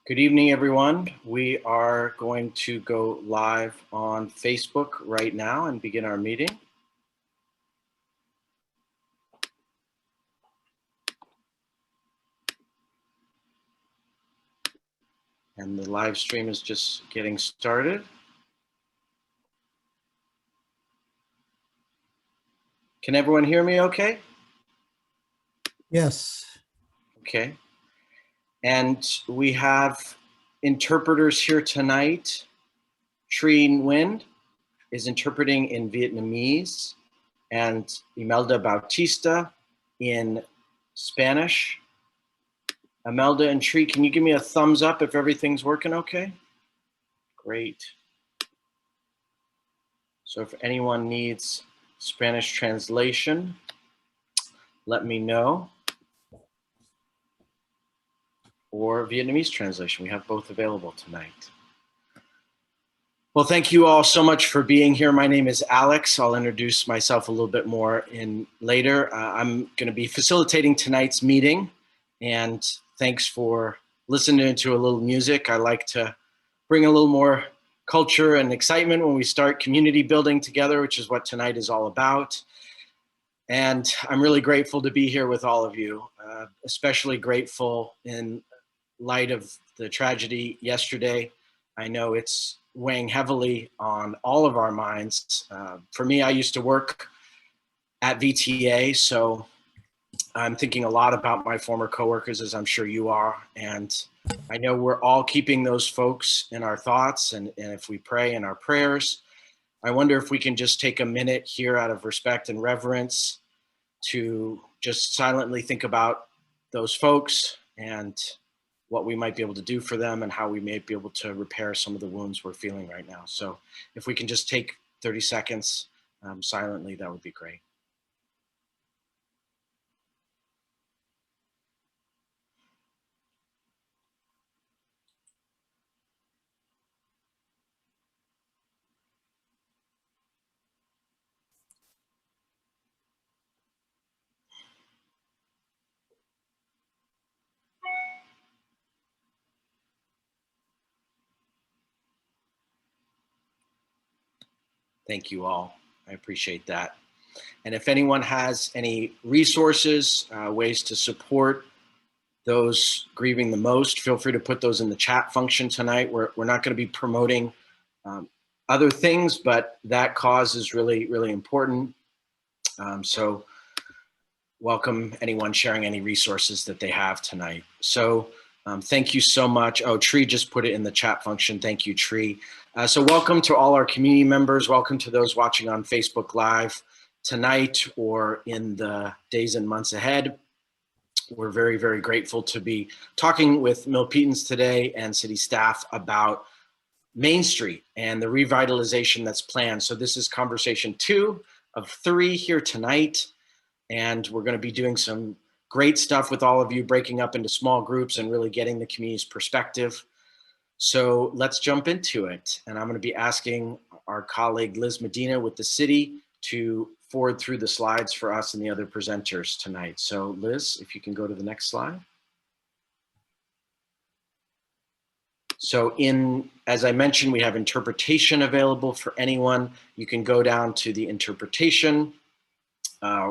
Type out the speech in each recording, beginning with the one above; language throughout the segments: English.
Good evening, everyone. We are going to go live on Facebook right now and begin our meeting. And the live stream is just getting started. Can everyone hear me okay? Yes. Okay. And we have interpreters here tonight. Tri Nguyen is interpreting in Vietnamese, and Imelda Bautista in Spanish. Imelda and Tri, can you give me a thumbs up if everything's working okay? Great. So if anyone needs Spanish translation, let me know. Or Vietnamese translation, we have both available tonight. Well, thank you all so much for being here. My name is Alex. I'll introduce myself a little bit more later. I'm going to be facilitating tonight's meeting, and thanks for listening to a little music. I like to bring a little more culture and excitement when we start community building together, which is what tonight is all about. And I'm really grateful to be here with all of you, especially grateful in light of the tragedy yesterday. I know it's weighing heavily on all of our minds. For me, I used to work at VTA, so I'm thinking a lot about my former coworkers, as I'm sure you are. And I know we're all keeping those folks in our thoughts, and if we pray in our prayers. I wonder if we can just take a minute here out of respect and reverence to just silently think about those folks and what we might be able to do for them and how we may be able to repair some of the wounds we're feeling right now. So if we can just take 30 seconds silently, that would be great. Thank you all. I appreciate that. And if anyone has any resources, ways to support those grieving the most, feel free to put those in the chat function tonight. We're not going to be promoting other things, but that cause is really, really important. So welcome anyone sharing any resources that they have tonight. So thank you so much. Oh, Tree just put it in the chat function. Thank you, Tree. So welcome to all our community members. Welcome to those watching on Facebook Live tonight or in the days and months ahead. We're very, very grateful to be talking with Milpitans today and city staff about Main Street and the revitalization that's planned. So this is conversation 2 of 3 here tonight. And we're going to be doing some great stuff with all of you, breaking up into small groups and really getting the community's perspective. So let's jump into it. And I'm going to be asking our colleague Liz Medina with the city to forward through the slides for us and the other presenters tonight. So Liz, if you can go to the next slide. So as I mentioned, we have interpretation available for anyone. You can go down to the interpretation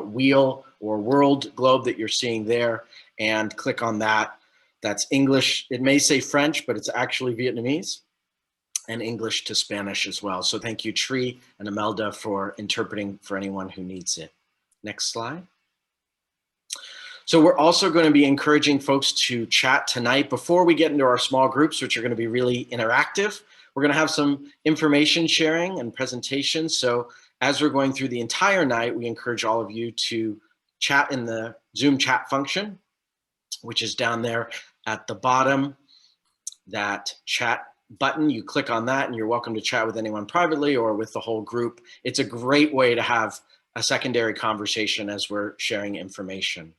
wheel or world globe that you're seeing there and click on that. That's English. It may say French, but it's actually Vietnamese, and English to Spanish as well. So thank you, Tree and Imelda, for interpreting for anyone who needs it. Next slide. So we're also going to be encouraging folks to chat tonight before we get into our small groups, which are going to be really interactive. We're going to have some information sharing and presentations. So as we're going through the entire night, we encourage all of you to chat in the Zoom chat function, which is down there at the bottom. That chat button, you click on that and you're welcome to chat with anyone privately or with the whole group. It's a great way to have a secondary conversation as we're sharing information.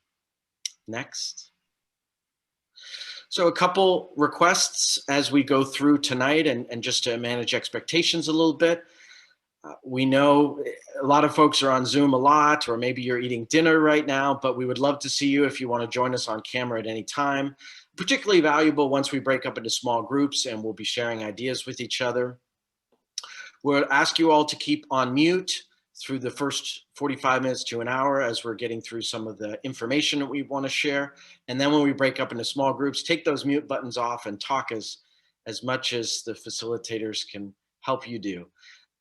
Next. So a couple requests as we go through tonight and just to manage expectations a little bit. We know a lot of folks are on Zoom a lot, or maybe you're eating dinner right now, but we would love to see you if you want to join us on camera at any time. Particularly valuable once we break up into small groups and we'll be sharing ideas with each other. We'll ask you all to keep on mute through the first 45 minutes to an hour as we're getting through some of the information that we want to share. And then when we break up into small groups, take those mute buttons off and talk as much as the facilitators can help you do.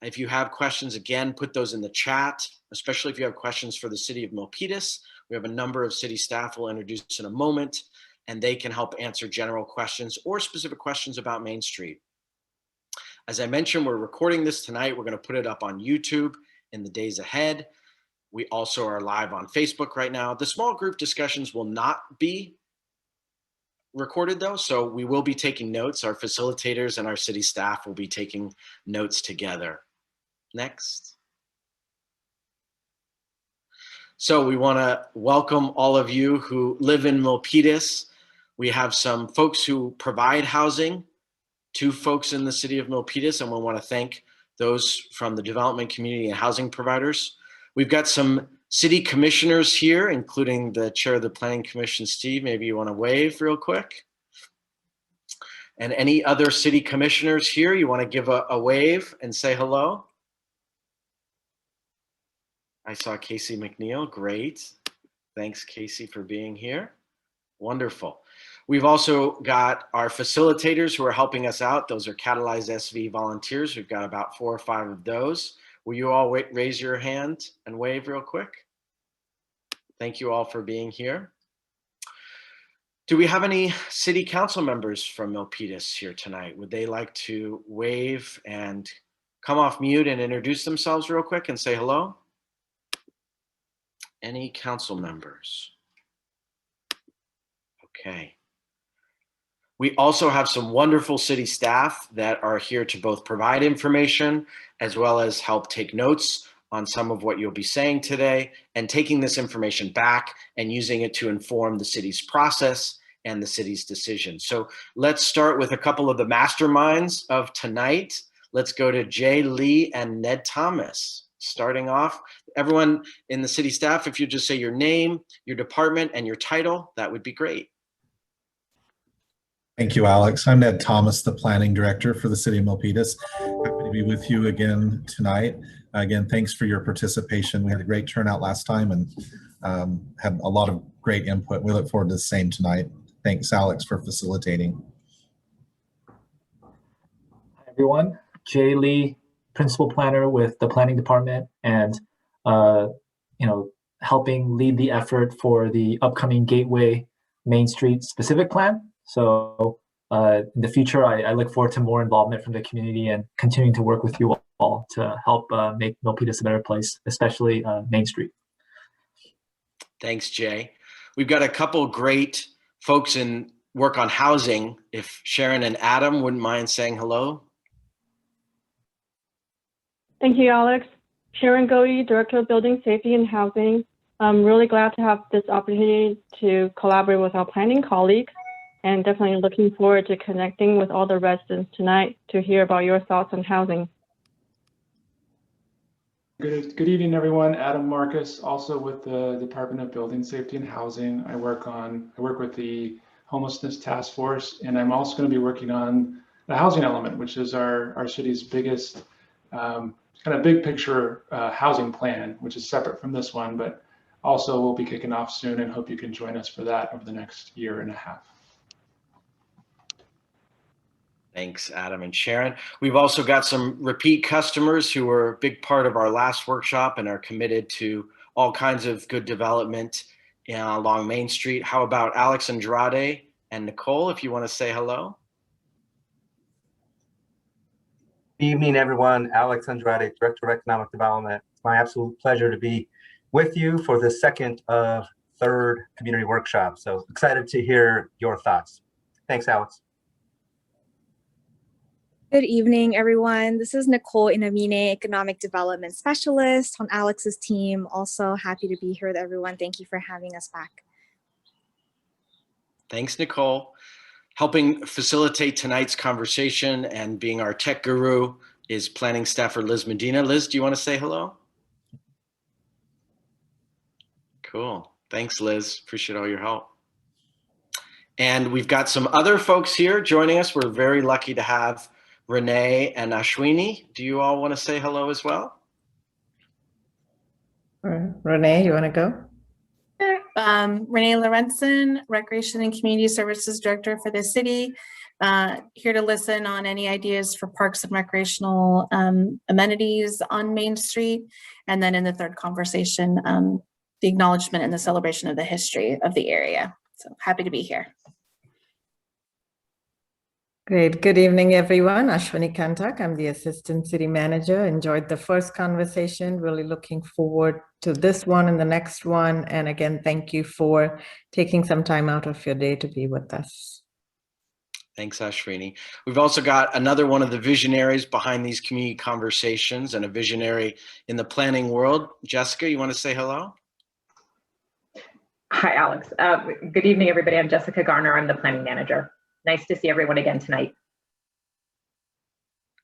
If you have questions, again, put those in the chat, especially if you have questions for the City of Milpitas. We have a number of city staff we'll introduce in a moment, and they can help answer general questions or specific questions about Main Street. As I mentioned, we're recording this tonight. We're going to put it up on YouTube in the days ahead. We also are live on Facebook right now. The small group discussions will not be recorded though, so we will be taking notes. Our facilitators and our city staff will be taking notes together. Next. So we want to welcome all of you who live in Milpitas. We have some folks who provide housing to folks in the city of Milpitas, and we want to thank those from the development community and housing providers. We've got some city commissioners here, including the chair of the Planning Commission, Steve. Maybe you want to wave real quick. And any other city commissioners here, you want to give a wave and say hello? I saw Casey McNeil, great. Thanks, Casey, for being here. Wonderful. We've also got our facilitators who are helping us out. Those are Catalyze SV volunteers. We've got about 4 or 5 of those. Will you all raise your hand and wave real quick? Thank you all for being here. Do we have any city council members from Milpitas here tonight? Would they like to wave and come off mute and introduce themselves real quick and say hello? Any council members? Okay. We also have some wonderful city staff that are here to both provide information as well as help take notes on some of what you'll be saying today and taking this information back and using it to inform the city's process and the city's decision. So let's start with a couple of the masterminds of tonight. Let's go to Jay Lee and Ned Thomas. Starting off, everyone in the city staff, if you just say your name, your department, and your title, that would be great. Thank you, Alex. I'm Ned Thomas, the Planning Director for the City of Milpitas. Happy to be with you again tonight. Again, thanks for your participation. We had a great turnout last time and had a lot of great input. We look forward to the same tonight. Thanks, Alex, for facilitating. Hi, everyone. Jay Lee, Principal Planner with the Planning Department, and helping lead the effort for the upcoming Gateway Main Street specific plan. So in the future, I look forward to more involvement from the community and continuing to work with you all to help make Milpitas a better place, especially Main Street. Thanks, Jay. We've got a couple great folks in work on housing. If Sharon and Adam wouldn't mind saying hello. Thank you, Alex. Sharon Goey, Director of Building Safety and Housing. I'm really glad to have this opportunity to collaborate with our planning colleagues, and definitely looking forward to connecting with all the residents tonight to hear about your thoughts on housing. Good evening, everyone. Adam Marcus, also with the Department of Building Safety and Housing. I work with the Homelessness Task Force, and I'm also going to be working on the housing element, which is our city's biggest kind of big picture housing plan, which is separate from this one, but also we'll be kicking off soon and hope you can join us for that over the next year and a half. Thanks, Adam and Sharon. We've also got some repeat customers who were a big part of our last workshop and are committed to all kinds of good development along Main Street. How about Alex Andrade and Nicole, if you want to say hello? Good evening, everyone. Alex Andrade, Director of Economic Development. It's my absolute pleasure to be with you for the second of third community workshop. So excited to hear your thoughts. Thanks, Alex. Good evening, everyone. This is Nicole Inamine, Economic Development Specialist on Alex's team. Also happy to be here with everyone. Thank you for having us back. Thanks, Nicole. Helping facilitate tonight's conversation and being our tech guru is planning staffer Liz Medina. Liz, do you want to say hello? Cool. Thanks, Liz. Appreciate all your help. And we've got some other folks here joining us. We're very lucky to have Renee and Ashwini. Do you all want to say hello as well? Renee, you want to go? Sure. Renee Lorenzen, Recreation and Community Services Director for the city. Here to listen on any ideas for parks and recreational amenities on Main Street. And then in the third conversation, the acknowledgement and the celebration of the history of the area. So happy to be here. Great. Good evening, everyone. Ashwini Kantak. I'm the Assistant City Manager. Enjoyed the first conversation. Really looking forward to this one and the next one. And again, thank you for taking some time out of your day to be with us. Thanks, Ashwini. We've also got another one of the visionaries behind these community conversations and a visionary in the planning world. Jessica, you want to say hello? Hi, Alex. Good evening, everybody. I'm Jessica Garner. I'm the planning manager. Nice to see everyone again tonight.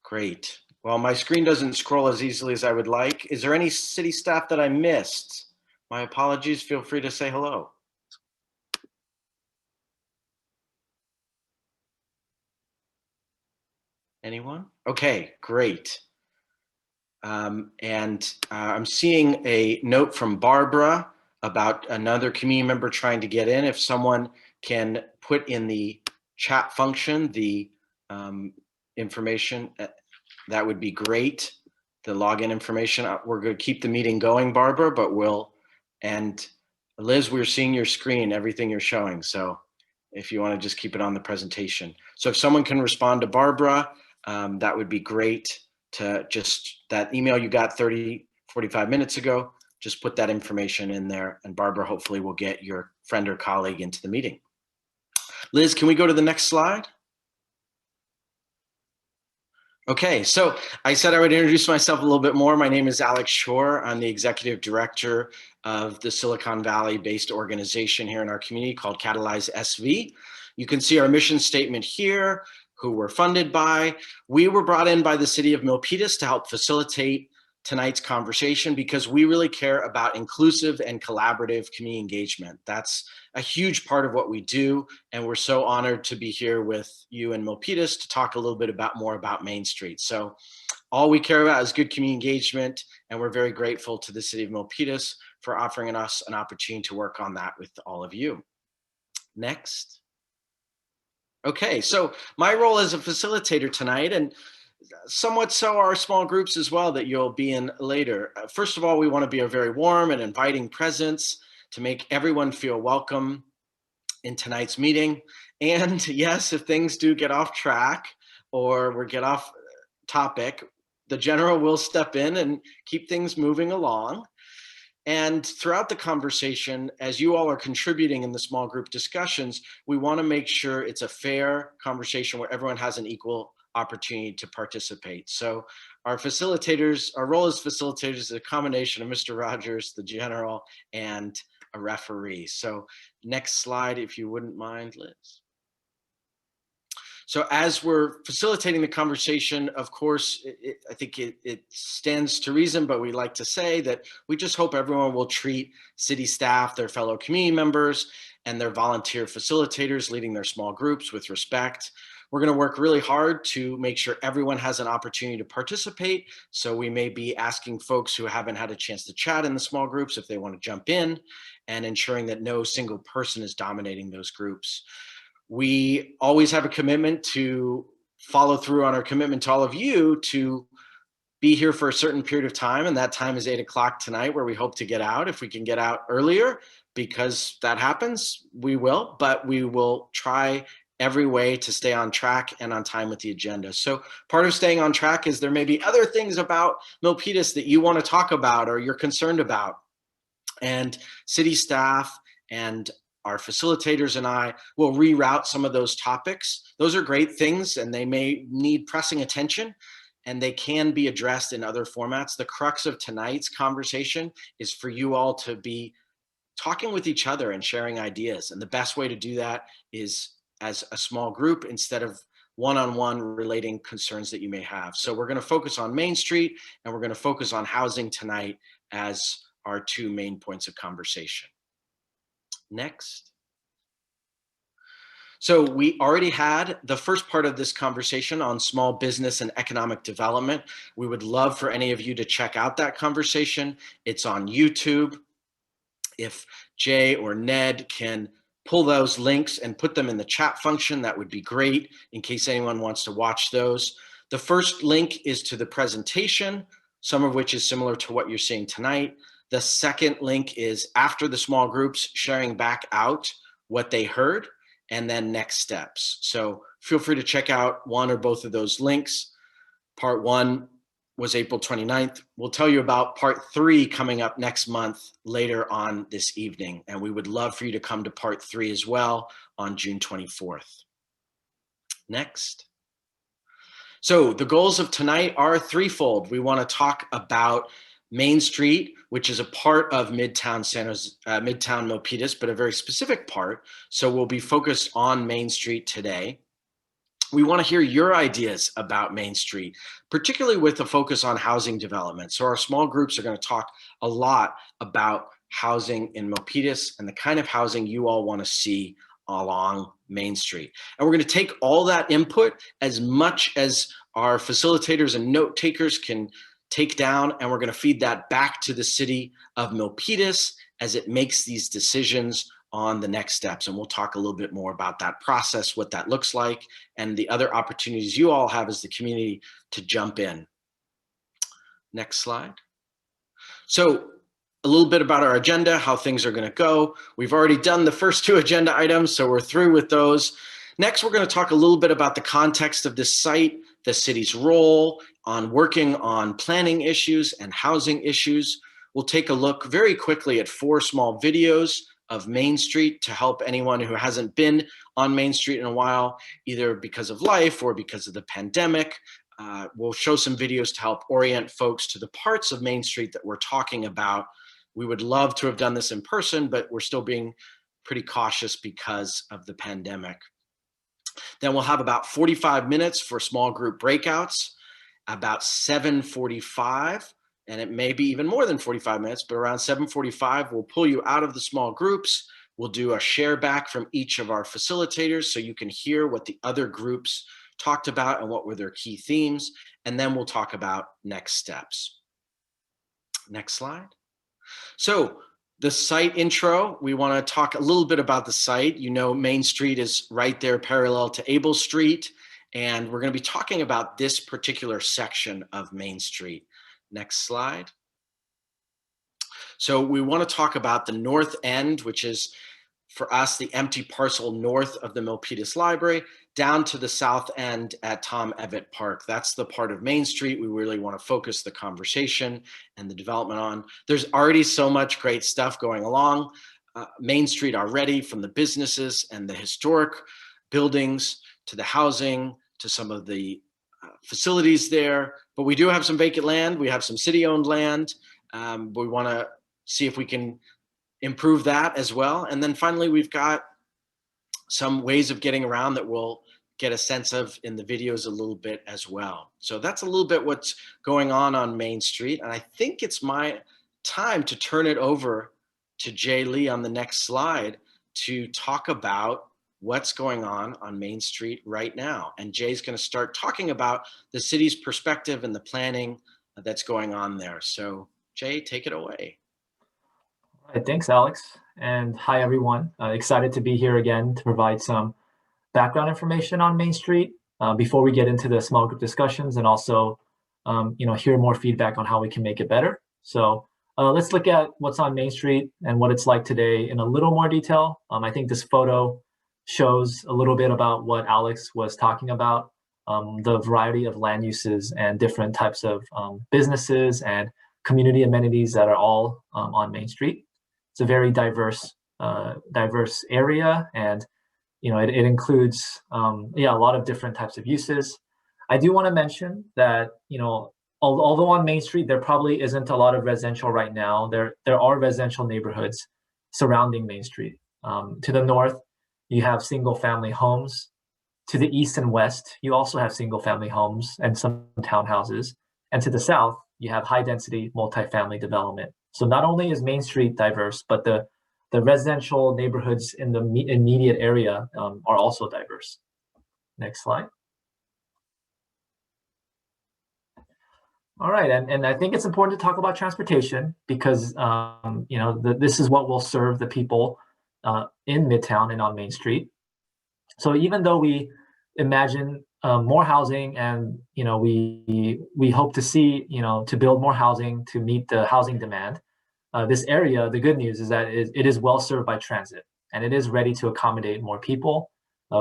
Great. Well, my screen doesn't scroll as easily as I would like. Is there any city staff that I missed? My apologies. Feel free to say hello. Anyone? Okay, great. I'm seeing a note from Barbara about another community member trying to get in. If someone can put in the chat function the information, that would be great. The login information. We're going to keep the meeting going, Barbara, but and Liz, we're seeing your screen, everything you're showing. So if you want to just keep it on the presentation. So if someone can respond to Barbara, that would be great. To just that email you got 45 minutes ago, just put that information in there, and Barbara hopefully will get your friend or colleague into the meeting. Liz, can we go to the next slide? Okay, so I said I would introduce myself a little bit more. My name is Alex Shore. I'm the Executive Director of the Silicon Valley-based organization here in our community called Catalyze SV. You can see our mission statement here, who we're funded by. We were brought in by the City of Milpitas to help facilitate tonight's conversation because we really care about inclusive and collaborative community engagement. That's a huge part of what we do, and we're so honored to be here with you in Milpitas to talk a little bit more about Main Street. So all we care about is good community engagement, and we're very grateful to the City of Milpitas for offering us an opportunity to work on that with all of you. Next. Okay, so my role as a facilitator tonight, and somewhat so our small groups as well that you'll be in later. First of all, we want to be a very warm and inviting presence to make everyone feel welcome in tonight's meeting. And yes, if things do get off track or we get off topic, the general will step in and keep things moving along. And throughout the conversation, as you all are contributing in the small group discussions, we want to make sure it's a fair conversation where everyone has an equal opportunity to participate. So our facilitators, our role as facilitators is a combination of Mr. Rogers, the general, and a referee. So next slide, if you wouldn't mind, Liz. So as we're facilitating the conversation, of course, I think it stands to reason, but we like to say that we just hope everyone will treat city staff, their fellow community members, and their volunteer facilitators leading their small groups with respect. We're going to work really hard to make sure everyone has an opportunity to participate. So we may be asking folks who haven't had a chance to chat in the small groups if they want to jump in, and ensuring that no single person is dominating those groups. We always have a commitment to follow through on our commitment to all of you to be here for a certain period of time, and that time is 8 o'clock tonight, where we hope to get out. If we can get out earlier, because that happens, we will, but we will try every way to stay on track and on time with the agenda. So part of staying on track is there may be other things about Milpitas that you want to talk about or you're concerned about. And city staff and our facilitators and I will reroute some of those topics. Those are great things, and they may need pressing attention, and they can be addressed in other formats. The crux of tonight's conversation is for you all to be talking with each other and sharing ideas. And the best way to do that is as a small group instead of one-on-one relating concerns that you may have. So we're going to focus on Main Street and we're going to focus on housing tonight as our two main points of conversation. Next. So we already had the first part of this conversation on small business and economic development. We would love for any of you to check out that conversation. It's on YouTube. If Jay or Ned can pull those links and put them in the chat function, that would be great in case anyone wants to watch those. The first link is to the presentation, some of which is similar to what you're seeing tonight. The second link is after the small groups sharing back out what they heard and then next steps. So feel free to check out one or both of those links. Part 1 was April 29th. We'll tell you about part 3 coming up next month later on this evening. And we would love for you to come to part 3 as well on June 24th. Next. So the goals of tonight are threefold. We want to talk about Main Street, which is a part of Midtown Milpitas, but a very specific part. So we'll be focused on Main Street today. We want to hear your ideas about Main Street, particularly with a focus on housing development. So our small groups are going to talk a lot about housing in Milpitas and the kind of housing you all want to see along Main Street. And we're going to take all that input, as much as our facilitators and note takers can take down, and we're going to feed that back to the city of Milpitas as it makes these decisions on the next steps. And we'll talk a little bit more about that process, what that looks like, and the other opportunities you all have as the community to jump in. Next slide. So a little bit about our agenda, how things are going to go. We've already done the first 2 agenda items, so we're through with those. Next, we're going to talk a little bit about the context of this site, the city's role on working on planning issues and housing issues. We'll take a look very quickly at 4 small videos of Main Street to help anyone who hasn't been on Main Street in a while, either because of life or because of the pandemic. We'll show some videos to help orient folks to the parts of Main Street that we're talking about. We would love to have done this in person, but we're still being pretty cautious because of the pandemic. Then we'll have about 45 minutes for small group breakouts, about 7:45, and it may be even more than 45 minutes, but around 7:45, we'll pull you out of the small groups. We'll do a share back from each of our facilitators so you can hear what the other groups talked about and what were their key themes. And then we'll talk about next steps. Next slide. So the site intro, we want to talk a little bit about the site. You know, Main Street is right there parallel to Able Street, and we're going to be talking about this particular section of Main Street. Next slide. So we want to talk about the north end, which is for us the empty parcel north of the Milpitas Library, down to the south end at Tom Evatt Park. That's the part of Main Street we really want to focus the conversation and the development on. There's already so much great stuff going along Main Street already, from the businesses and the historic buildings to the housing to some of the facilities there. But we do have some vacant land. We have some city-owned land. We want to see if we can improve that as well. And then finally, we've got some ways of getting around that we'll get a sense of in the videos a little bit as well. So that's a little bit what's going on Main Street. And I think it's my time to turn it over to Jay Lee on the next slide to talk about what's going on Main Street right now. And Jay's going to start talking about the city's perspective and the planning that's going on there. So Jay, take it away. All right, thanks, Alex. And hi, everyone. Excited to be here again to provide some background information on Main Street before we get into the small group discussions, and also hear more feedback on how we can make it better. So let's look at what's on Main Street and what it's like today in a little more detail. I think this photo shows a little bit about what Alex was talking about, the variety of land uses and different types of businesses and community amenities that are all on Main Street. It's a very diverse area, and it includes a lot of different types of uses. I do want to mention that although on Main Street there probably isn't a lot of residential right now, there are residential neighborhoods surrounding Main Street. To the north, you have single family homes. To the east and west, you also have single-family homes and some townhouses. And to the south, you have high-density multifamily development. So not only is Main Street diverse, but the residential neighborhoods in the immediate area are also diverse. Next slide. All right, and I think it's important to talk about transportation because this is what will serve the people in Midtown and on Main Street. So even though we imagine more housing and we hope to see to build more housing to meet the housing demand, this area, the good news is that it is well served by transit and it is ready to accommodate more people.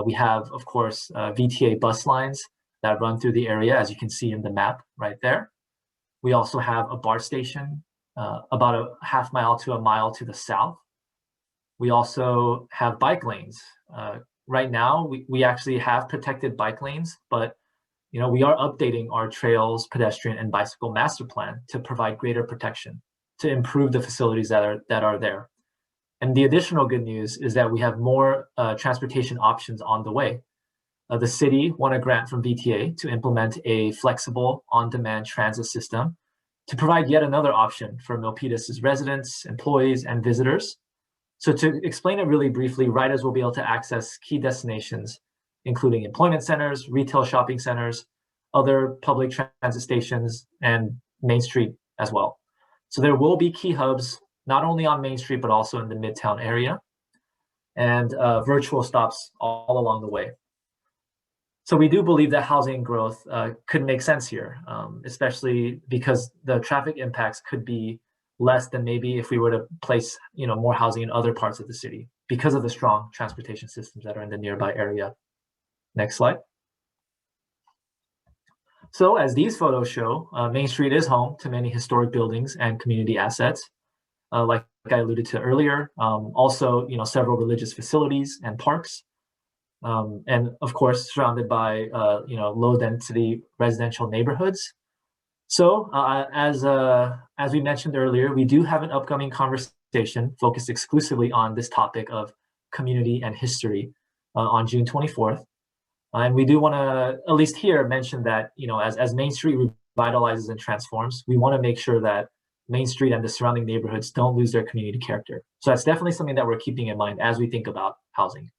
We have, of course, VTA bus lines that run through the area, as you can see in the map right there. We also have a BART station about a half mile to a mile to the south. We also have bike lanes. Right now, we actually have protected bike lanes, but we are updating our trails, pedestrian, and bicycle master plan to provide greater protection, to improve the facilities that are there. And the additional good news is that we have more transportation options on the way. The city won a grant from VTA to implement a flexible on-demand transit system to provide yet another option for Milpitas' residents, employees, and visitors. So to explain it really briefly, riders will be able to access key destinations, including employment centers, retail shopping centers, other public transit stations, and Main Street as well. So there will be key hubs, not only on Main Street, but also in the Midtown area, and virtual stops all along the way. So we do believe that housing growth could make sense here, especially because the traffic impacts could be less than maybe if we were to place more housing in other parts of the city because of the strong transportation systems that are in the nearby area. Next slide. So as these photos show, Main Street is home to many historic buildings and community assets, like I alluded to earlier. Also, several religious facilities and parks. And of course, surrounded by low-density residential neighborhoods. So as we mentioned earlier, we do have an upcoming conversation focused exclusively on this topic of community and history on June 24th. And we do want to, at least here, mention that as Main Street revitalizes and transforms, we want to make sure that Main Street and the surrounding neighborhoods don't lose their community character. So that's definitely something that we're keeping in mind as we think about housing.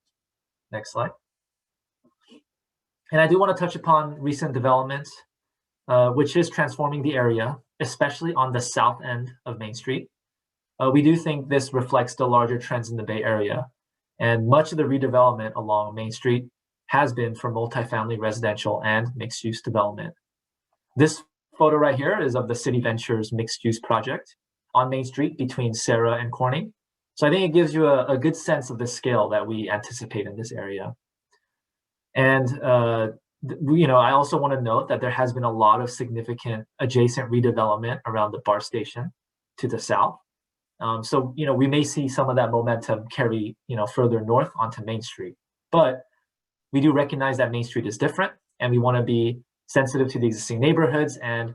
Next slide. And I do want to touch upon recent developments, which is transforming the area, especially on the south end of Main Street. We do think this reflects the larger trends in the Bay Area, and much of the redevelopment along Main Street has been for multifamily residential and mixed-use development. This photo right here is of the City Ventures mixed-use project on Main Street between Sarah and Corning. So I think it gives you a good sense of the scale that we anticipate in this area. And I also want to note that there has been a lot of significant adjacent redevelopment around the BART station to the south. So we may see some of that momentum carry further north onto Main Street. But we do recognize that Main Street is different, and we want to be sensitive to the existing neighborhoods and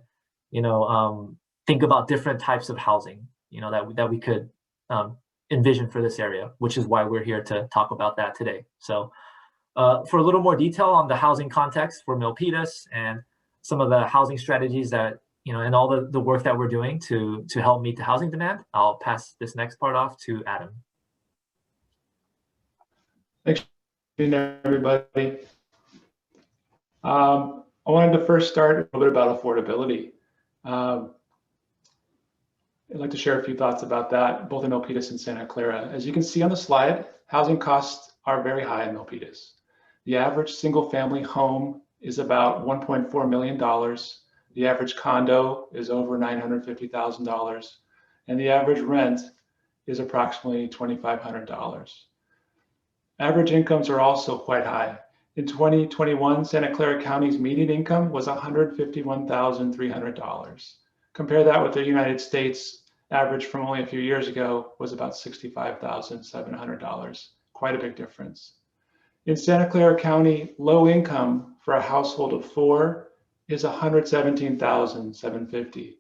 think about different types of housing that we could envision for this area, which is why we're here to talk about that today. So for a little more detail on the housing context for Milpitas and some of the housing strategies that and all the work that we're doing to help meet the housing demand, I'll pass this next part off to Adam. Thanks, everybody. I wanted to first start a little bit about affordability. I'd like to share a few thoughts about that, both in Milpitas and Santa Clara. As you can see on the slide, housing costs are very high in Milpitas. The average single-family home is about $1.4 million. The average condo is over $950,000, and the average rent is approximately $2,500. Average incomes are also quite high. In 2021, Santa Clara County's median income was $151,300. Compare that with the United States average from only a few years ago was about $65,700. Quite a big difference. In Santa Clara County, low income for a household of 4 is $117,750.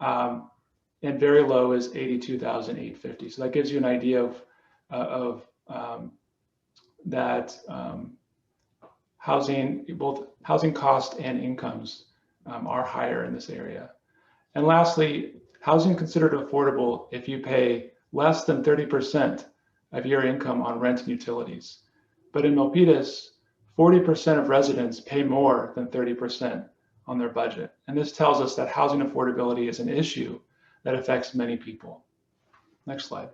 And very low is $82,850. So that gives you an idea of both housing cost and incomes are higher in this area. And lastly, housing is considered affordable if you pay less than 30% of your income on rent and utilities. But in Milpitas, 40% of residents pay more than 30% on their budget. And this tells us that housing affordability is an issue that affects many people. Next slide.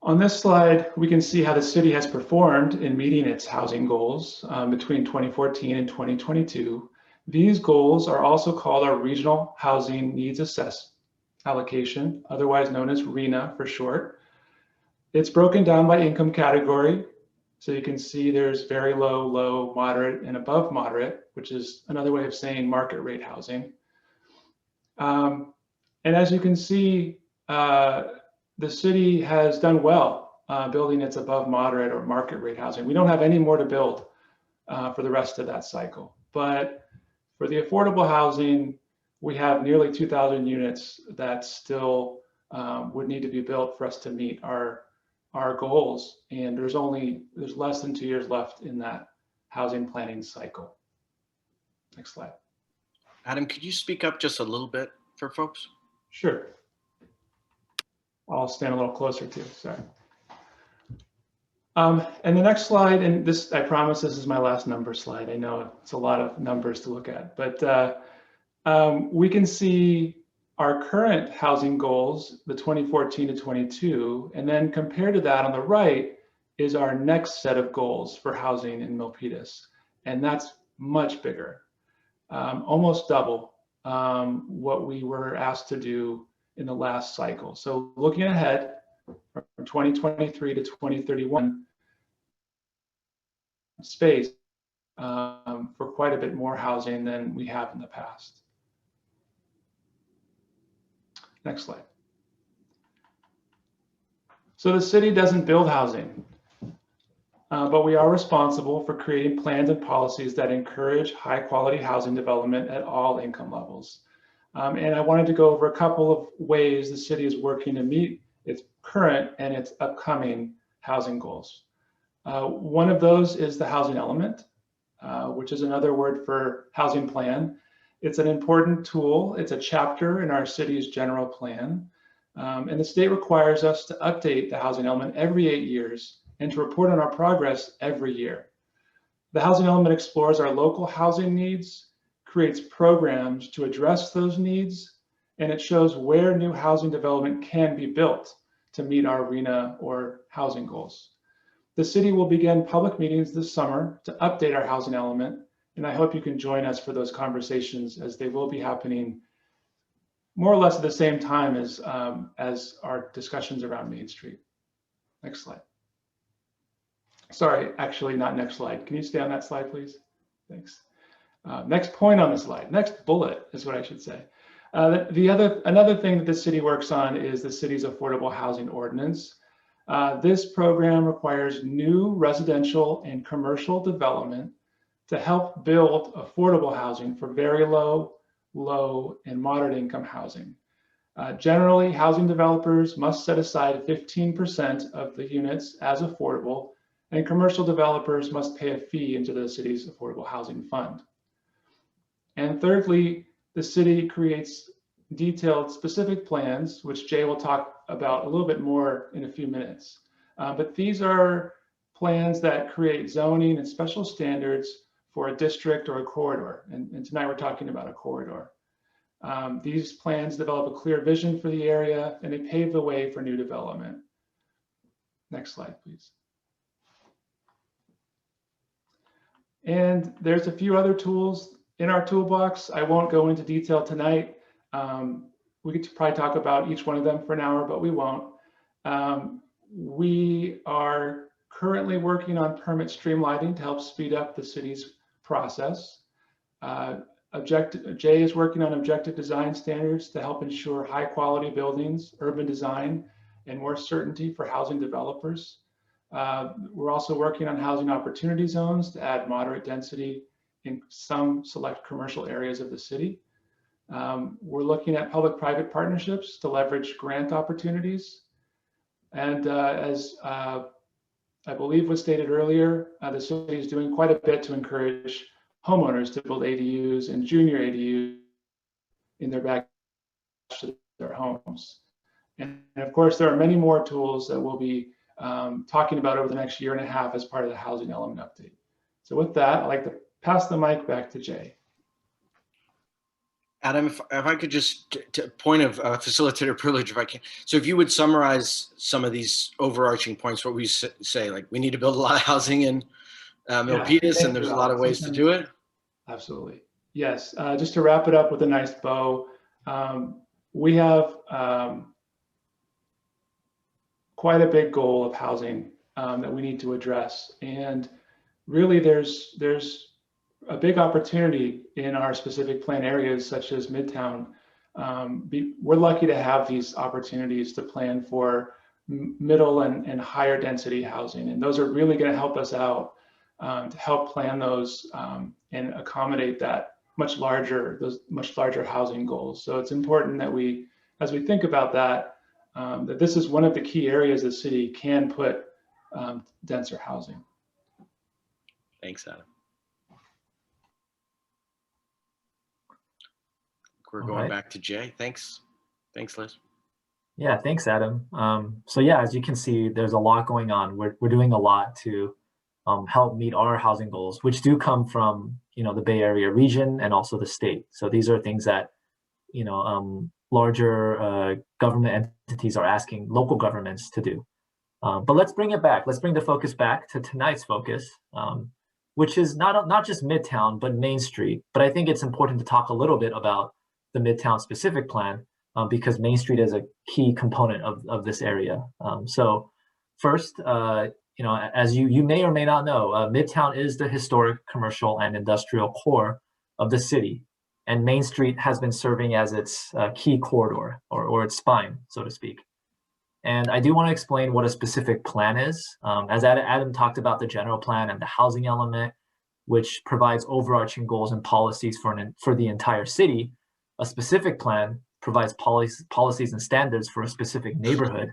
On this slide, we can see how the city has performed in meeting its housing goals between 2014 and 2022. These goals are also called our Regional Housing Needs Assessment Allocation, otherwise known as RHNA for short. It's broken down by income category. So you can see there's very low, low, moderate, and above moderate, which is another way of saying market rate housing. And as you can see, the city has done well building its above moderate or market rate housing. We don't have any more to build for the rest of that cycle. But for the affordable housing, we have nearly 2,000 units that still would need to be built for us to meet our goals. And there's less than 2 years left in that housing planning cycle. Next slide. Adam, could you speak up just a little bit for folks? Sure. I'll stand a little closer too, sorry. And the next slide, and this, I promise this is my last number slide. I know it's a lot of numbers to look at, but we can see our current housing goals, the 2014 to 22, and then compared to that on the right is our next set of goals for housing in Milpitas. And that's much bigger, almost double what we were asked to do in the last cycle. So looking ahead from 2023 to 2031, space for quite a bit more housing than we have in the past. Next slide. So the city doesn't build housing, but we are responsible for creating plans and policies that encourage high quality housing development at all income levels. And I wanted to go over a couple of ways the city is working to meet its current and its upcoming housing goals. One of those is the housing element, which is another word for housing plan. It's an important tool. It's a chapter in our city's general plan. And the state requires us to update the housing element every 8 years and to report on our progress every year. The housing element explores our local housing needs, creates programs to address those needs, and it shows where new housing development can be built to meet our RHNA or housing goals. The city will begin public meetings this summer to update our housing element, and I hope you can join us for those conversations as they will be happening more or less at the same time as our discussions around Main Street. Next slide. Sorry, actually not next slide. Can you stay on that slide, please? Thanks. Next point on the slide, next bullet is what I should say. Another thing that the city works on is the city's affordable housing ordinance. This program requires new residential and commercial development to help build affordable housing for very low, and moderate income housing. Generally, housing developers must set aside 15% of the units as affordable, and commercial developers must pay a fee into the city's affordable housing fund. And thirdly, the city creates detailed specific plans, which Jay will talk about a little bit more in a few minutes. But these are plans that create zoning and special standards for a district or a corridor. And tonight we're talking about a corridor. These plans develop a clear vision for the area and they pave the way for new development. Next slide, please. And there's a few other tools in our toolbox. I won't go into detail tonight. We could probably talk about each one of them for an hour, but we won't. We are currently working on permit streamlining to help speed up the city's process. Jay is working on objective design standards to help ensure high quality buildings, urban design, and more certainty for housing developers. We're also working on housing opportunity zones to add moderate density in some select commercial areas of the city. We're looking at public-private partnerships to leverage grant opportunities. And as I believe was stated earlier, the city is doing quite a bit to encourage homeowners to build ADUs and junior ADUs in their back to their homes. And of course, there are many more tools that we'll be talking about over the next year and a half as part of the housing element update. So with that, I'd like to pass the mic back to Jay. Adam, if I could just, point of facilitator privilege, if I can. So if you would summarize some of these overarching points, what we say, like we need to build a lot of housing in Milpitas, and there's a lot of ways to do it. Absolutely. Yes. Just to wrap it up with a nice bow, we have quite a big goal of housing that we need to address. And really there's a big opportunity in our specific plan areas such as Midtown. We're lucky to have these opportunities to plan for middle and higher density housing. And those are really going to help us out to help plan those and accommodate that much larger housing goals. So it's important that we, as we think about that, that this is one of the key areas the city can put denser housing. Thanks, Adam. We're going back to Jay. Thanks, Liz. Yeah, thanks, Adam. So yeah, as you can see, there's a lot going on. We're doing a lot to help meet our housing goals, which do come from the Bay Area region and also the state. So these are things that larger government entities are asking local governments to do. But let's bring it back. Let's bring the focus back to tonight's focus, which is not just Midtown, but Main Street. But I think it's important to talk a little bit about the Midtown specific plan because Main Street is a key component of this area. So first, as you may or may not know, Midtown is the historic commercial and industrial core of the city. And Main Street has been serving as its key corridor or its spine, so to speak. And I do want to explain what a specific plan is. As Adam talked about the general plan and the housing element, which provides overarching goals and policies for the entire city, a specific plan provides policies and standards for a specific neighborhood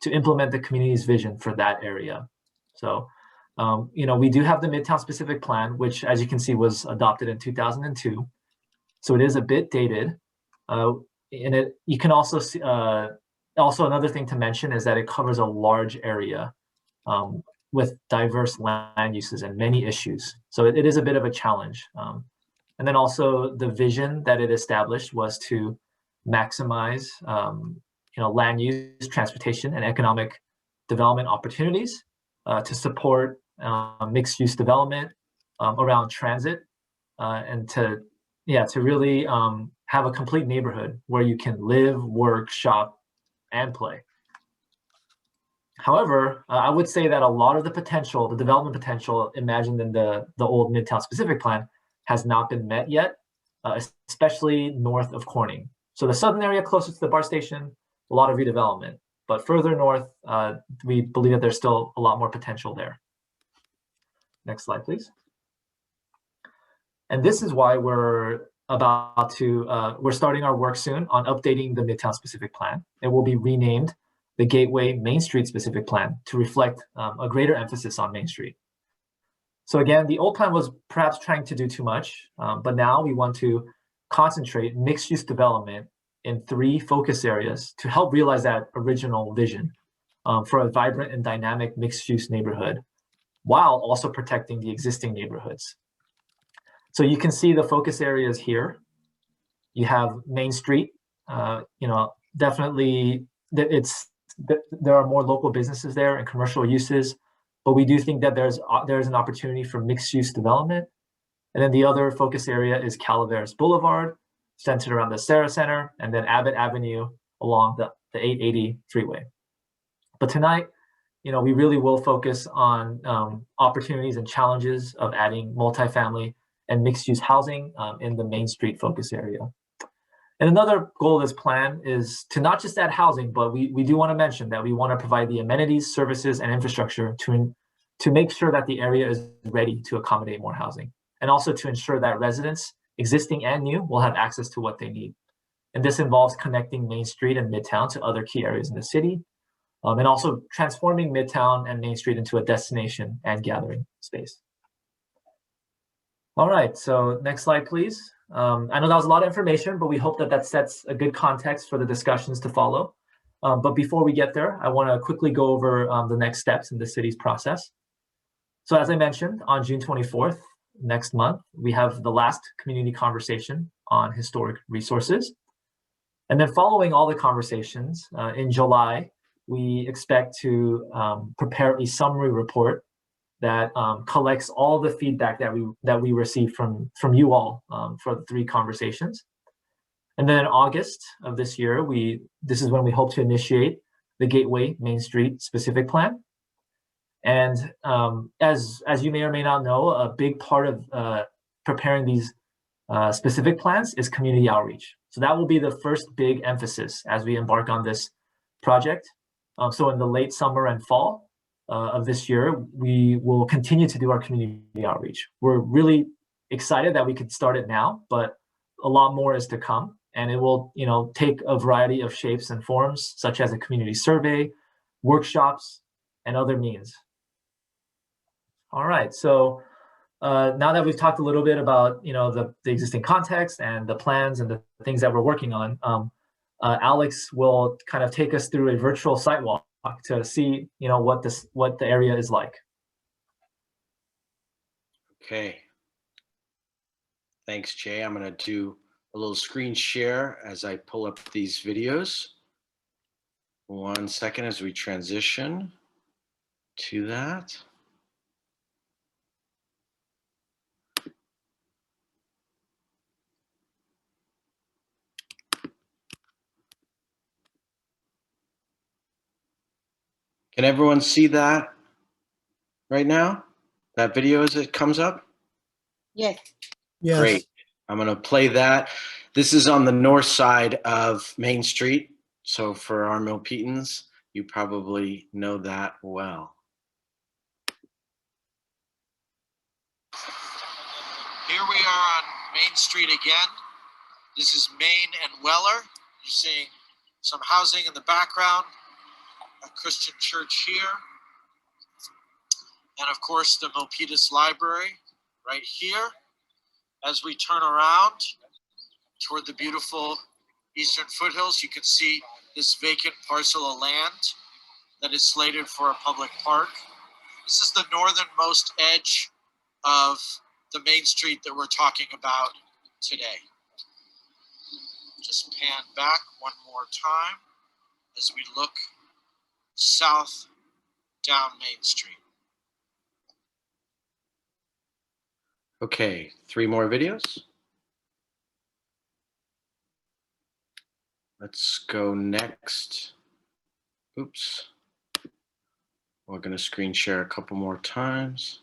to implement the community's vision for that area. So, we do have the Midtown specific plan, which, as you can see, was adopted in 2002. So it is a bit dated. You can also see, also another thing to mention is that it covers a large area with diverse land uses and many issues. So it is a bit of a challenge. And then also the vision that it established was to maximize, land use, transportation, and economic development opportunities to support mixed-use development around transit and to really have a complete neighborhood where you can live, work, shop, and play. However, I would say that a lot of the development potential imagined in the old Midtown specific plan has not been met yet, especially north of Corning. So the southern area closest to the BART station, a lot of redevelopment. But further north, we believe that there's still a lot more potential there. Next slide, please. And this is why we're starting our work soon on updating the Midtown specific plan. It will be renamed the Gateway Main Street specific plan to reflect a greater emphasis on Main Street. So again, the old plan was perhaps trying to do too much, but now we want to concentrate mixed-use development in 3 focus areas to help realize that original vision for a vibrant and dynamic mixed-use neighborhood, while also protecting the existing neighborhoods. So you can see the focus areas here. You have Main Street. Definitely there are more local businesses there and commercial uses, but we do think that there's an opportunity for mixed-use development. And then the other focus area is Calaveras Boulevard, centered around the Sarah Center, and then Abbott Avenue along the 880 freeway. But tonight, we really will focus on opportunities and challenges of adding multifamily and mixed-use housing in the Main Street focus area. And another goal of this plan is to not just add housing, but we do want to mention that we want to provide the amenities, services, and infrastructure to make sure that the area is ready to accommodate more housing, and also to ensure that residents, existing and new, will have access to what they need. And this involves connecting Main Street and Midtown to other key areas in the city, and also transforming Midtown and Main Street into a destination and gathering space. All right, so next slide, please. I know that was a lot of information, but we hope that that sets a good context for the discussions to follow. But before we get there, I want to quickly go over the next steps in the city's process. So as I mentioned, on June 24th, next month, we have the last community conversation on historic resources. And then following all the conversations, in July, we expect to prepare a summary report that collects all the feedback that we received from you all for the 3 conversations. And then in August of this year, this is when we hope to initiate the Gateway Main Street specific plan. And as you may or may not know, a big part of preparing these specific plans is community outreach. So that will be the first big emphasis as we embark on this project. So in the late summer and fall of this year, we will continue to do our community outreach. We're really excited that we could start it now, but a lot more is to come. And it will, take a variety of shapes and forms, such as a community survey, workshops, and other means. All right, so now that we've talked a little bit about, the existing context and the plans and the things that we're working on, Alex will kind of take us through a virtual site walk to see, what the area is like. Okay. Thanks, Jay. I'm going to do a little screen share as I pull up these videos. 1 second as we transition to that. Can everyone see that right now? That video as it comes up? Yes. Yes. Great. I'm going to play that. This is on the north side of Main Street. So for our Milpitans, you probably know that well. Here we are on Main Street again. This is Main and Weller. You're seeing some housing in the background, a Christian church here, and of course the Milpitas Library right here. As we turn around toward the beautiful eastern foothills, you can see this vacant parcel of land that is slated for a public park. This is the northernmost edge of the Main Street that we're talking about today. Just pan back one more time as we look south down Main Street. Okay, 3 more videos. Let's go next. Oops. We're going to screen share a couple more times.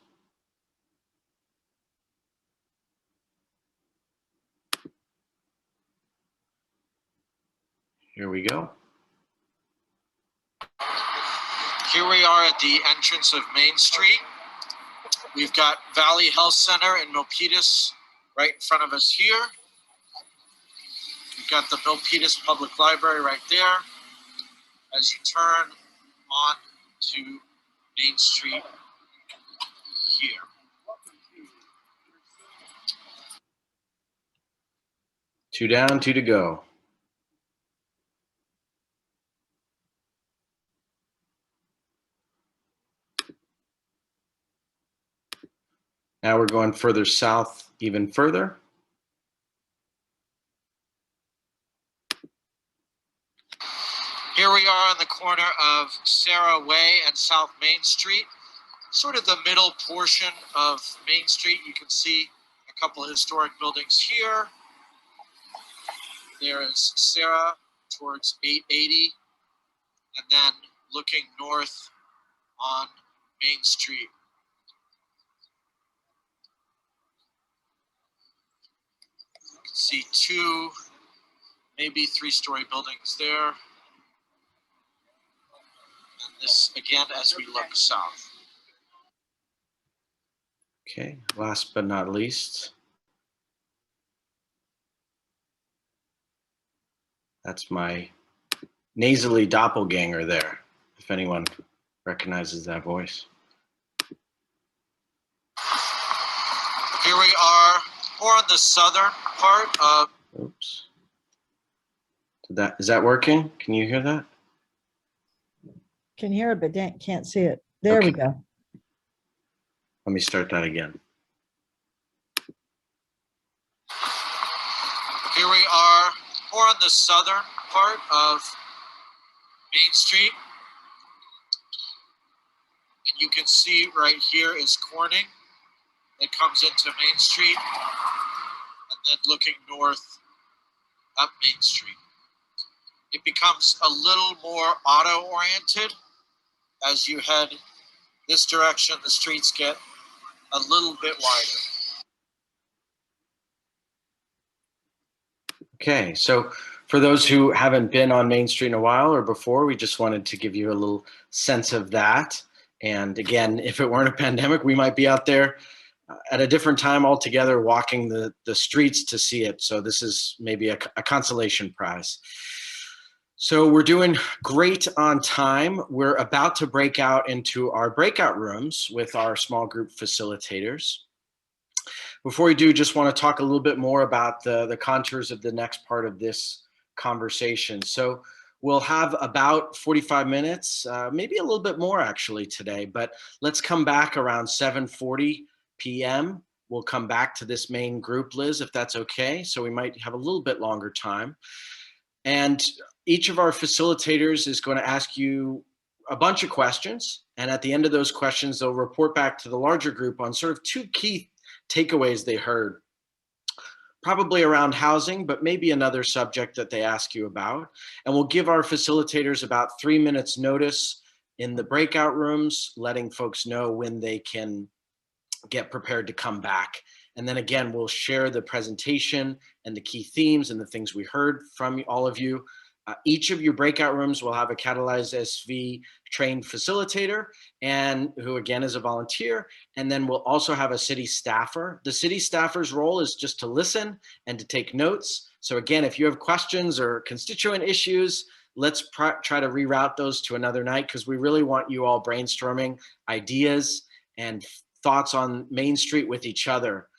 Here we go. Here we are at the entrance of Main Street. We've got Valley Health Center in Milpitas right in front of us here. We've got the Milpitas Public Library right there. As you turn on to Main Street here. Two down, 2 to go. Now we're going further south, even further. Here we are on the corner of Sarah Way and South Main Street, sort of the middle portion of Main Street. You can see a couple of historic buildings here. There is Sarah towards 880, and then looking north on Main Street. You can see 2, maybe 3-story buildings there. And this again as we look south. Okay, last but not least. That's my nasally doppelganger there. if anyone recognizes that voice. Here we are, more on the southern part of, oops. Is that working? Can you hear that? Can hear it, but can't see it. There Okay. we go. Let me start that again. Here we are, more on the southern part of Main Street. And you can see right here is Corning. It comes into Main Street and then looking north up Main Street. It becomes a little more auto-oriented. As you head this direction, the streets get a little bit wider. Okay, so for those who haven't been on Main Street in a while or before, we just wanted to give you a little sense of that. And again, if it weren't a pandemic, we might be out there at a different time altogether walking the streets to see it. So this is maybe a consolation prize. So we're doing great on time. We're about to break out into our breakout rooms with our small group facilitators. Before we do, just want to talk a little bit more about the contours of the next part of this conversation. So we'll have about 45 minutes, maybe a little bit more actually today, but let's come back around 7:40 p.m. We'll come back to this main group, Liz, if that's okay. So we might have a little bit longer time. And each of our facilitators is going to ask you a bunch of questions. And at the end of those questions, they'll report back to the larger group on sort of two key takeaways they heard, probably around housing, but maybe another subject that they ask you about. And we'll give our facilitators about 3 minutes notice in the breakout rooms, letting folks know when they can get prepared to come back. And then again, we'll share the presentation and the key themes and the things we heard from all of you. Each of your breakout rooms will have a Catalyze SV trained facilitator, and who again is a volunteer. And then we'll also have a city staffer. The city staffer's role is just to listen and to take notes. So again, if you have questions or constituent issues, let's try to reroute those to another night, because we really want you all brainstorming ideas and thoughts on Main Street with each other,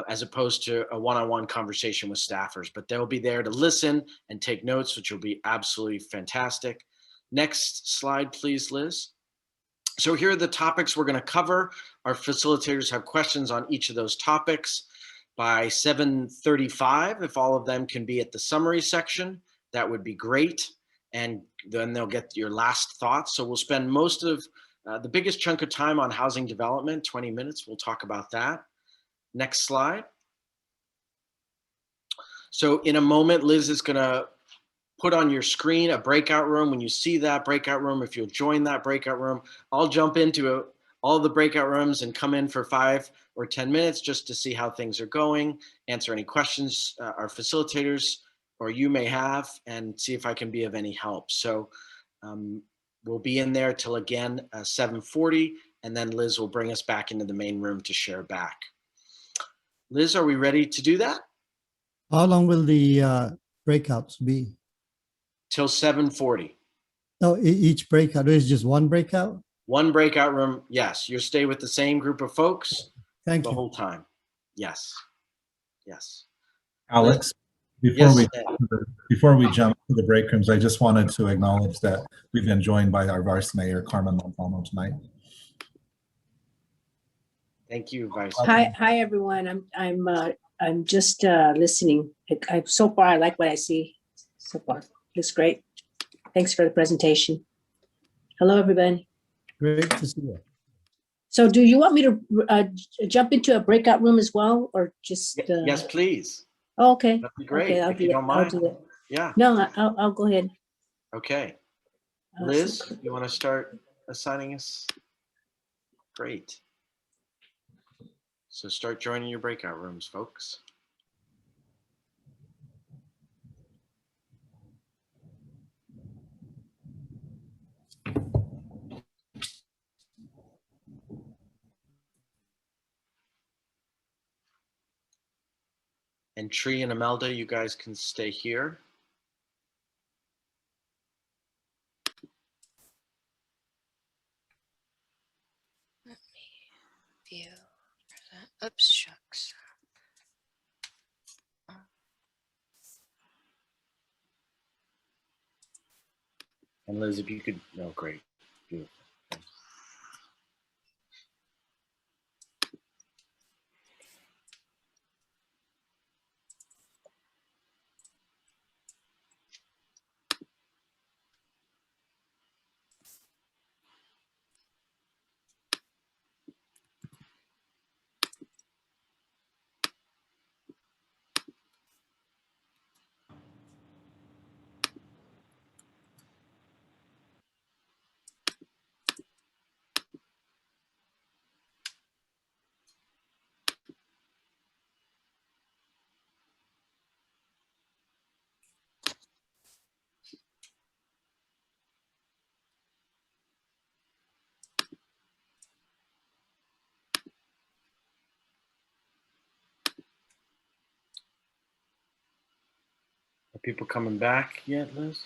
as opposed to a one-on-one conversation with staffers. But they'll be there to listen and take notes, which will be absolutely fantastic. Next slide, please, Liz. So here are the topics we're going to cover. Our facilitators have questions on each of those topics. By 7:35, if all of them can be at the summary section, that would be great. And then they'll get your last thoughts. So we'll spend most of the biggest chunk of time on housing development, 20 minutes. We'll talk about that. Next slide. So in a moment, Liz is going to put on your screen a breakout room. When you see that breakout room, if you'll join that breakout room, I'll jump into all the breakout rooms and come in for 5 or 10 minutes just to see how things are going, answer any questions our facilitators or you may have, and see if I can be of any help. So we'll be in there till again 7:40, and then Liz will bring us back into the main room to share back. Liz, are we ready to do that? How long will the breakouts be? Till 7:40. No, each breakout is just one breakout? One breakout room, yes. You'll stay with the same group of folks the whole time. Yes, yes. Alex, before we jump to the break rooms, I just wanted to acknowledge that we've been joined by our Vice Mayor, Carmen Montano, tonight. Thank you, Vice. Hi everyone. I'm just listening. So far, I like what I see. So far, looks great. Thanks for the presentation. Hello, everybody. Great to see you. So, do you want me to jump into a breakout room as well, or just? Yes, please. Oh, okay. That'd be great. Okay, I'll do that. I'll do that. Yeah. No, I'll go ahead. Okay. Liz, you want to start assigning us? Great. So start joining your breakout rooms, folks. And Tree and Imelda, you guys can stay here. View. Oops, shucks. And Liz, if you could, oh, great. Beautiful. Thanks. Are people coming back yet, Liz?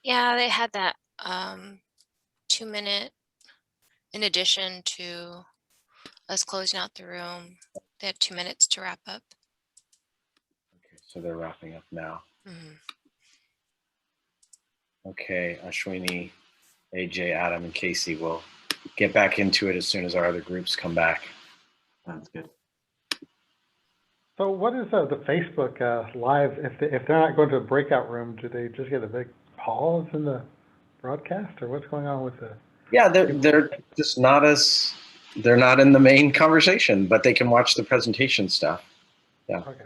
Yeah, they had that 2-minute, in addition to us closing out the room, they had 2 minutes to wrap up. Okay, so they're wrapping up now. Mm-hmm. Okay, Ashwini, AJ, Adam, and Casey will get back into it as soon as our other groups come back. Sounds good. So what is the Facebook Live? If they're not going to a breakout room, do they just get a big pause in the broadcast, or what's going on with the? Yeah, they're just not as, they're not in the main conversation, but they can watch the presentation stuff. Yeah. Okay.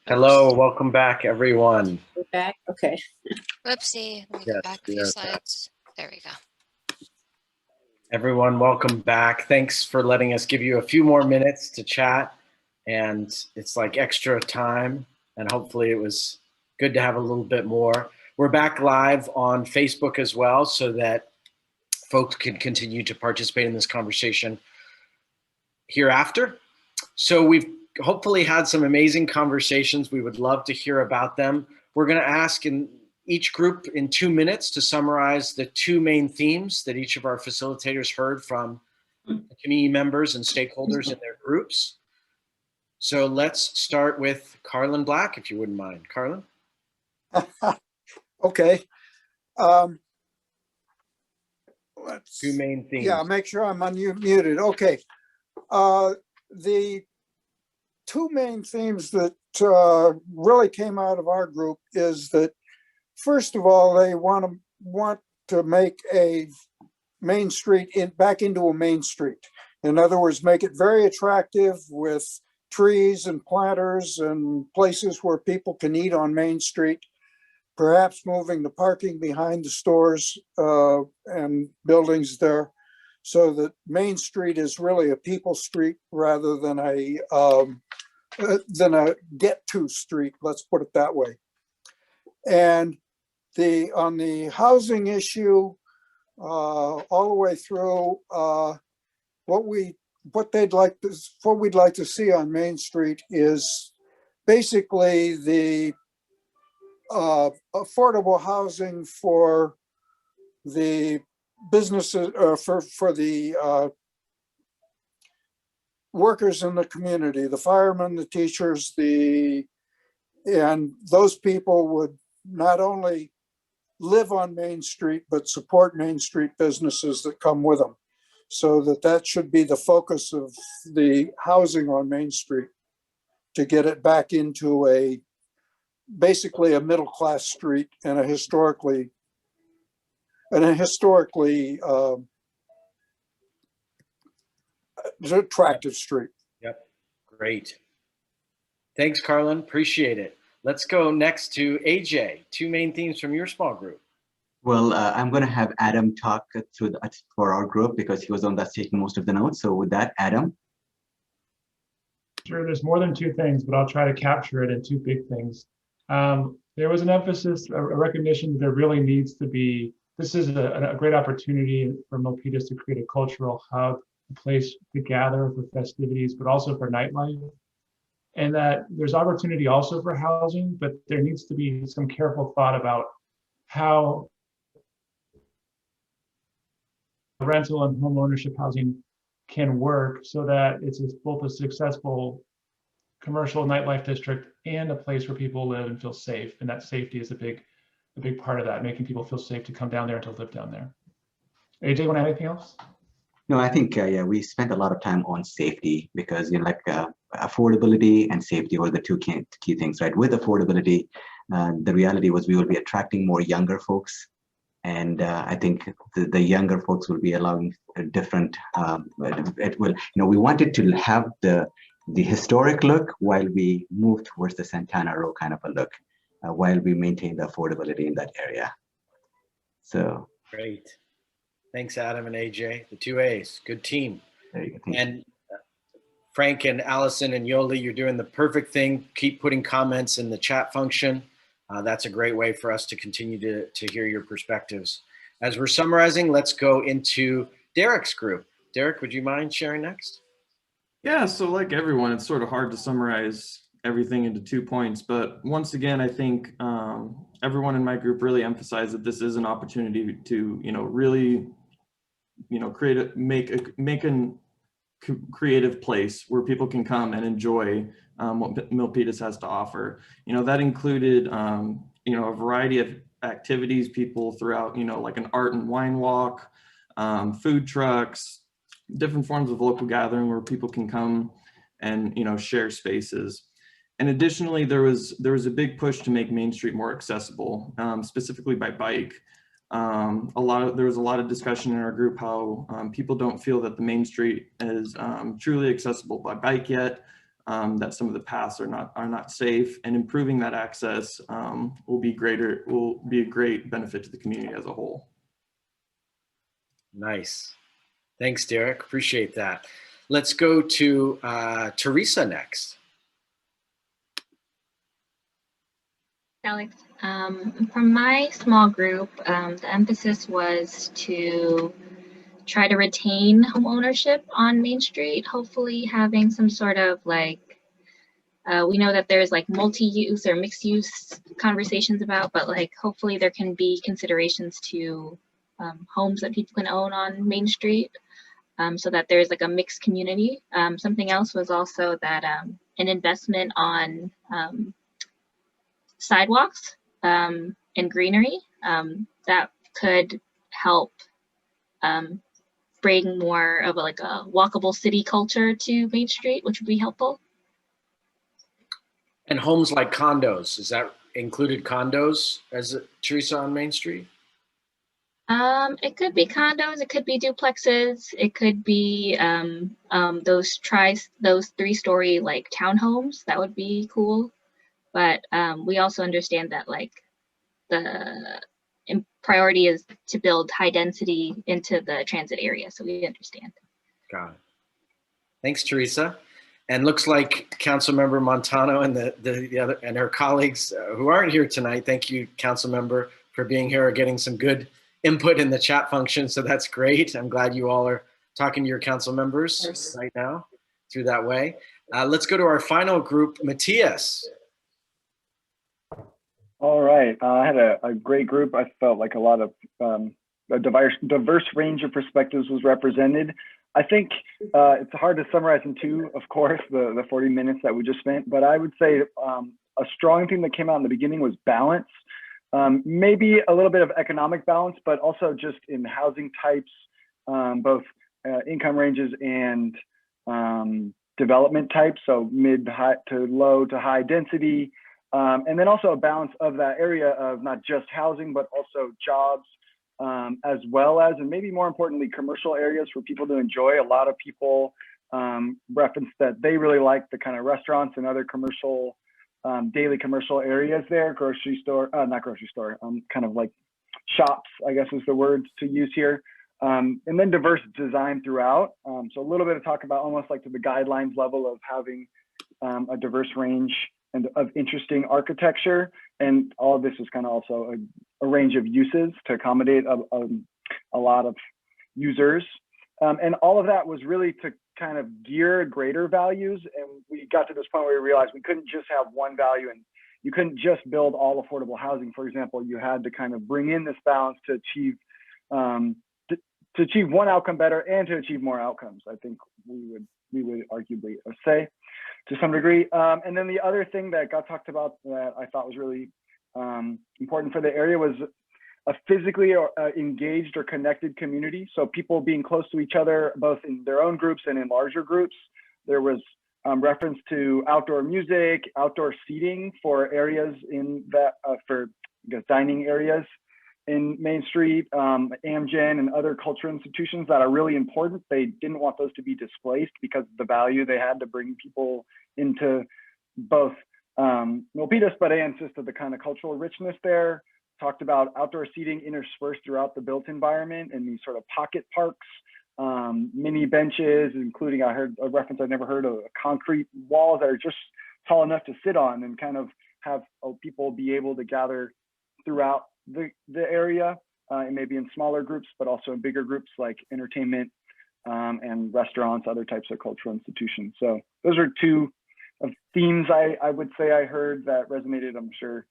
Hello, welcome back, everyone. We're back. Okay. Whoopsie. Let me Yes, go back a we few are slides. There we go. Everyone, welcome back. Thanks for letting us give you a few more minutes to chat. And it's like extra time. And hopefully it was good to have a little bit more. We're back live on Facebook as well, so that folks can continue to participate in this conversation hereafter. So we've hopefully had some amazing conversations. We would love to hear about them. We're going to ask in each group in 2 minutes to summarize the 2 main themes that each of our facilitators heard from the community members and stakeholders in their groups. So let's start with Carlin Black, if you wouldn't mind. Carlin? Okay. Let's 2 main themes. Yeah, make sure I'm unmuted. Okay. The 2 main themes that really came out of our group is that, first of all, they want to make a main street back into a main street. In other words, make it very attractive with trees and planters and places where people can eat on Main Street. Perhaps moving the parking behind the stores and buildings there, so that Main Street is really a people street rather than a get-to street. Let's put it that way. And on the housing issue, all the way through, what we'd like to see on Main Street is basically the affordable housing for the businesses, for the workers in the community, the firemen, the teachers, and those people would not only live on Main Street, but support Main Street businesses that come with them. So that should be the focus of the housing on Main Street, to get it back into basically a middle-class street and a historically attractive street. Yep, great. Thanks, Carlin, appreciate it. Let's go next to AJ, 2 main themes from your small group. Well, I'm going to have Adam talk through for our group, because he was the one that's taking most of the notes. So with that, Adam. Sure, there's more than 2 things, but I'll try to capture it in 2 big things. There was an emphasis, a recognition that there really needs to be, this is a great opportunity for Milpitas to create a cultural hub place to gather for festivities, but also for nightlife. And that there's opportunity also for housing, but there needs to be some careful thought about how rental and home ownership housing can work so that it's both a successful commercial nightlife district and a place where people live and feel safe. And that safety is a big part of that, making people feel safe to come down there and to live down there. AJ, want to add anything else? No, I think, yeah, we spent a lot of time on safety because, affordability and safety were the two key things, right? With affordability, the reality was we will be attracting more younger folks. And I think the younger folks will be allowing a different, we wanted to have the historic look while we move towards the Santana Row kind of a look, while we maintain the affordability in that area. So. Great. Thanks, Adam and AJ, the two A's, good team. There you go. And Frank and Allison and Yoli, you're doing the perfect thing. Keep putting comments in the chat function. That's a great way for us to continue to hear your perspectives. As we're summarizing, let's go into Derek's group. Derek, would you mind sharing next? Yeah, so like everyone, it's sort of hard to summarize everything into 2 points, but once again, I think everyone in my group really emphasized that this is an opportunity to, really, make a creative place where people can come and enjoy what Milpitas has to offer. That included, a variety of activities, people throughout, like an art and wine walk, food trucks, different forms of local gathering where people can come and, share spaces. And additionally, there was a big push to make Main Street more accessible, specifically by bike. There was a lot of discussion in our group how people don't feel that the Main Street is truly accessible by bike yet, that some of the paths are not safe, and improving that access will be a great benefit to the community as a whole. Nice. Thanks, Derek. Appreciate that. Let's go to Teresa next. Alex, from my small group, the emphasis was to try to retain home ownership on Main Street, hopefully having some sort of we know that there's multi-use or mixed use conversations about, but hopefully there can be considerations to homes that people can own on Main Street, so that there's a mixed community. Something else was also that an investment on sidewalks and greenery that could help bring more of a walkable city culture to Main Street, which would be helpful. And homes like condos, is that included condos as Teresa on Main Street? It could be condos, it could be duplexes, it could be those 3-story townhomes. That would be cool. But we also understand that the priority is to build high density into the transit area. So we understand. Got it. Thanks, Teresa. And looks like Councilmember Montano and the other and her colleagues who aren't here tonight. Thank you, Councilmember, for being here or getting some good input in the chat function. So that's great. I'm glad you all are talking to your council members right now through that way. Let's go to our final group, Matthias. All right, I had a great group. I felt like a lot of a diverse range of perspectives was represented. I think it's hard to summarize in two, of course, the 40 minutes that we just spent, but I would say a strong thing that came out in the beginning was balance. Maybe a little bit of economic balance, but also just in housing types, both income ranges and development types, so mid to low to high density. And then also a balance of that area of not just housing, but also jobs, as well as, and maybe more importantly, commercial areas for people to enjoy. A lot of people referenced that they really like the kind of restaurants and other commercial, daily commercial areas there, grocery store, not grocery store, kind of like shops, I guess is the word to use here. And then diverse design throughout. So a little bit of talk about almost like to the guidelines level of having a diverse range and of interesting architecture, and all of this is kind of also a range of uses to accommodate a lot of users. And all of that was really to kind of gear greater values. And we got to this point where we realized we couldn't just have one value, and you couldn't just build all affordable housing. For example, you had to kind of bring in this balance to achieve to achieve one outcome better and to achieve more outcomes. I think we would arguably say to some degree. And then the other thing that got talked about that I thought was really important for the area was a physically engaged or connected community. So people being close to each other, both in their own groups and in larger groups. There was reference to outdoor music, outdoor seating for areas in that, for I guess, dining areas in Main Street, Amgen and other cultural institutions that are really important. They didn't want those to be displaced because of the value they had to bring people into both Milpitas, but and just the kind of cultural richness there. Talked about outdoor seating interspersed throughout the built environment in these sort of pocket parks, mini benches, including, I heard a reference I'd never heard of, concrete walls that are just tall enough to sit on and kind of have people be able to gather throughout the area, and maybe in smaller groups, but also in bigger groups like entertainment and restaurants, other types of cultural institutions. So those are two of themes I would say I heard that resonated. I'm sure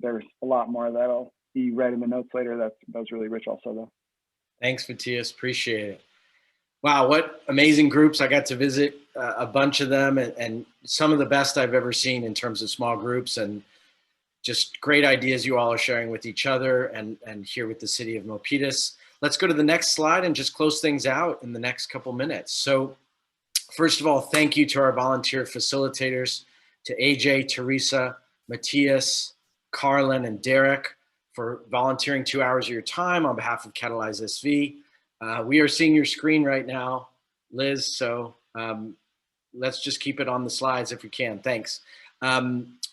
there's a lot more that'll be read in the notes later. That was really rich also though. Thanks, Matthias, appreciate it. Wow, what amazing groups. I got to visit a bunch of them, and some of the best I've ever seen in terms of small groups, and just great ideas you all are sharing with each other and here with the City of Milpitas. Let's go to the next slide and just close things out in the next couple minutes. So first of all, thank you to our volunteer facilitators, to AJ, Teresa, Matthias, Carlin, and Derek for volunteering 2 hours of your time on behalf of Catalyze SV. We are seeing your screen right now, Liz, so let's just keep it on the slides if we can. Thanks.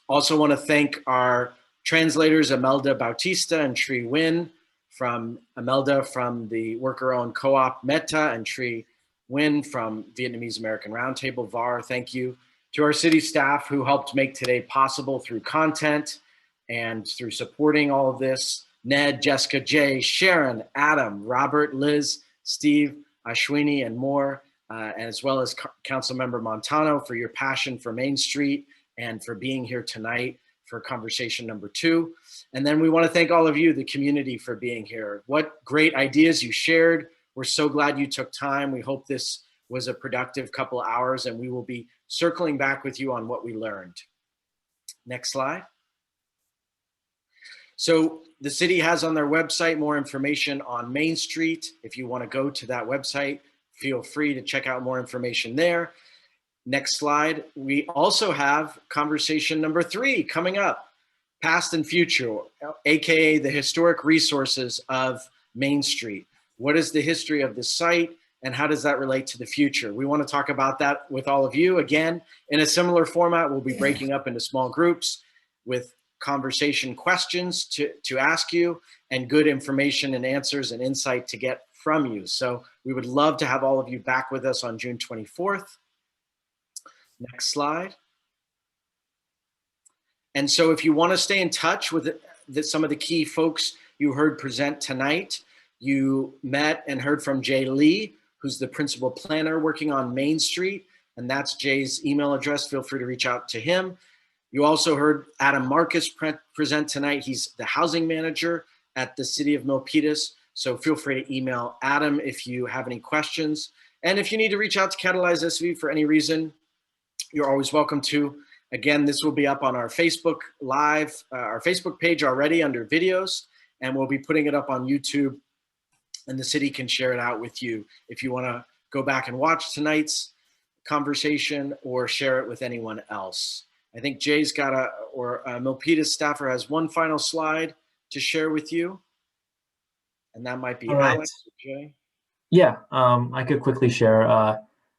Also want to thank our translators, Imelda Bautista and Tri Nguyen, from Imelda from the worker-owned co-op Meta, and Tri Nguyen from Vietnamese American Roundtable, VAR. Thank you to our city staff who helped make today possible through content and through supporting all of this. Ned, Jessica, Jay, Sharon, Adam, Robert, Liz, Steve, Ashwini, and more, as well as Councilmember Montano for your passion for Main Street and for being here tonight for conversation number 2. And then we want to thank all of you, the community, for being here. What great ideas you shared. We're so glad you took time. We hope this was a productive couple hours, and we will be circling back with you on what we learned. Next slide. So the city has on their website more information on Main Street. If you want to go to that website, feel free to check out more information there. Next slide. We also have conversation number 3 coming up, past and future, AKA the historic resources of Main Street. What is the history of the site and how does that relate to the future? We want to talk about that with all of you. Again, in a similar format, we'll be breaking up into small groups with conversation questions to ask you and good information and answers and insight to get from you. So we would love to have all of you back with us on June 24th. Next slide. And so if you want to stay in touch with some of the key folks you heard present tonight, you met and heard from Jay Lee, who's the principal planner working on Main Street, and that's Jay's email address. Feel free to reach out to him. You also heard Adam Marcus present tonight. He's the housing manager at the City of Milpitas, so feel free to email Adam if you have any questions. And if you need to reach out to Catalyze SV for any reason, you're always welcome to. Again, this will be up on our Facebook Live, our Facebook page already under videos, and we'll be putting it up on YouTube, and the city can share it out with you if you want to go back and watch tonight's conversation or share it with anyone else. I think Jay's got Milpitas staffer has one final slide to share with you, and that might be Alex or Jay. Yeah, I could quickly share.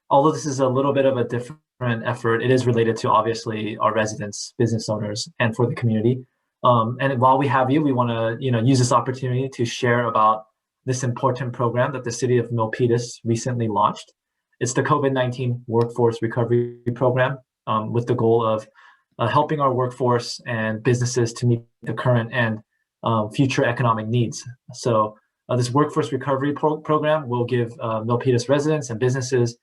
Although this is a little bit of a different effort, it is related to obviously our residents, business owners, and for the community. And while we have you, we want to use this opportunity to share about this important program that the City of Milpitas recently launched. It's the COVID-19 Workforce Recovery Program, with the goal of helping our workforce and businesses to meet the current and future economic needs. So This workforce recovery program will give Milpitas residents and businesses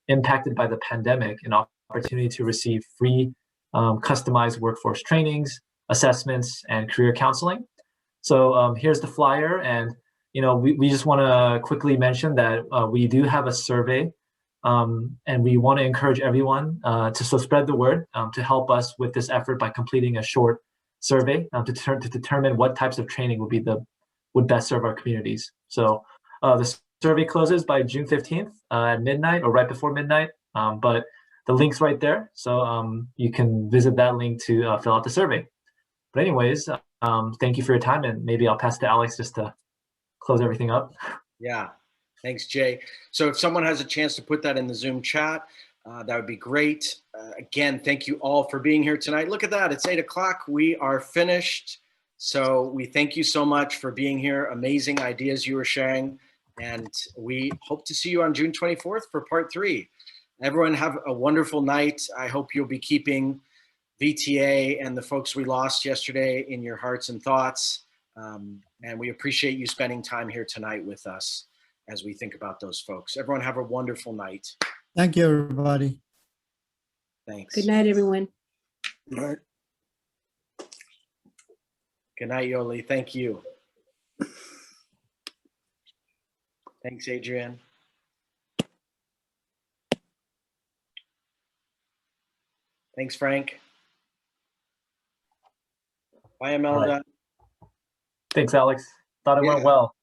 impacted by the pandemic an opportunity to receive free customized workforce trainings, assessments, and career counseling. So here's the flyer, and we just want to quickly mention that we do have a survey, and we want to encourage everyone to spread the word to help us with this effort by completing a short survey to determine what types of training would best serve our communities. So the survey closes by June 15th at midnight or right before midnight, but the link's right there, so you can visit that link to fill out the survey. But anyways, thank you for your time, and maybe I'll pass to Alex just to close everything up. Yeah, thanks, Jay. So if someone has a chance to put that in the Zoom chat, that would be great. Again, thank you all for being here tonight. Look at that, it's 8 o'clock. We are finished. So we thank you so much for being here. Amazing ideas you were sharing. And we hope to see you on June 24th for part 3. Everyone have a wonderful night. I hope you'll be keeping VTA and the folks we lost yesterday in your hearts and thoughts. And we appreciate you spending time here tonight with us as we think about those folks. Everyone have a wonderful night. Thank you, everybody. Thanks. Good night, everyone. Good night. Good night, Yoli. Thank you. Thanks, Adrian. Thanks, Frank. Bye, Imelda. Right. Thanks, Alex. Thought it went well.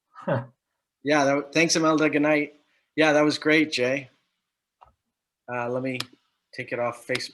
Yeah, thanks, Imelda. Good night. Yeah, that was great, Jay. Let me take it off Facebook.